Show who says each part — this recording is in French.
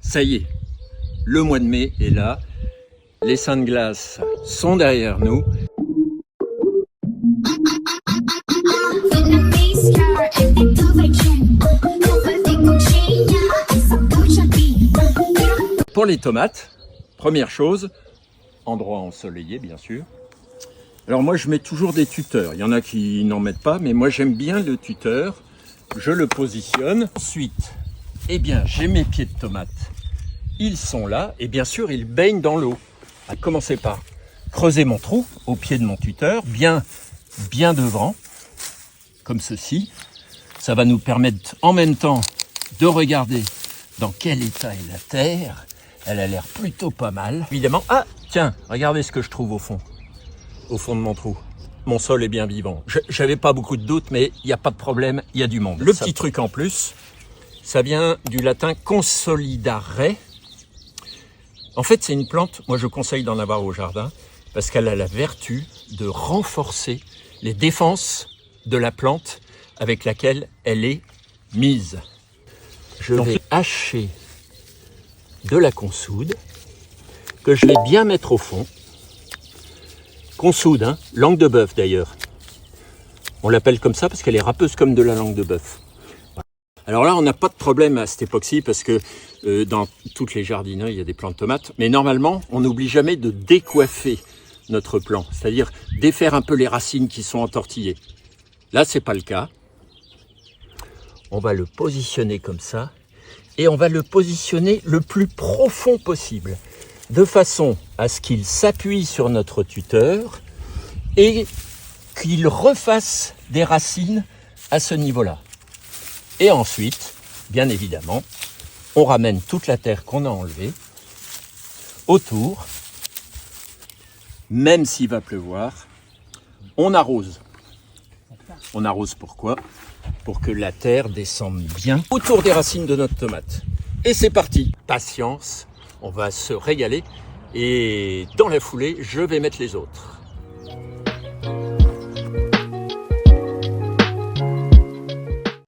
Speaker 1: Ça y est, le mois de mai est là, les seins de glace sont derrière nous. Pour les tomates, première chose, endroit ensoleillé bien sûr. Alors moi je mets toujours des tuteurs, il y en a qui n'en mettent pas, mais moi j'aime bien le tuteur. Je le positionne. Ensuite, eh bien j'ai mes pieds de tomates. Ils sont là et bien sûr ils baignent dans l'eau. À commencer par creuser mon trou au pied de mon tuteur, bien devant, comme ceci. Ça va nous permettre en même temps de regarder dans quel état est la terre. Elle a l'air plutôt pas mal. Évidemment, ah tiens, regardez ce que je trouve au fond de mon trou. Mon sol est bien vivant. J'avais pas beaucoup de doutes, mais il n'y a pas de problème, il y a du monde. Le petit truc en plus, ça vient du latin consolidare. En fait, c'est une plante, moi je conseille d'en avoir au jardin, parce qu'elle a la vertu de renforcer les défenses de la plante avec laquelle elle est mise. Je vais hacher de la consoude, que je vais bien mettre au fond. Consoude, hein, langue de bœuf d'ailleurs. On l'appelle comme ça parce qu'elle est râpeuse comme de la langue de bœuf. Alors là, on n'a pas de problème à cette époque-ci parce que dans toutes les jardineries, il y a des plants de tomates. Mais normalement, on n'oublie jamais de décoiffer notre plant, c'est-à-dire défaire un peu les racines qui sont entortillées. Là, c'est pas le cas. On va le positionner comme ça et on va le positionner le plus profond possible, de façon à ce qu'il s'appuie sur notre tuteur et qu'il refasse des racines à ce niveau-là. Et ensuite, bien évidemment, on ramène toute la terre qu'on a enlevée autour. Même s'il va pleuvoir, on arrose. On arrose pourquoi ? Pour que la terre descende bien autour des racines de notre tomate. Et c'est parti. Patience, on va se régaler et dans la foulée, je vais mettre les autres.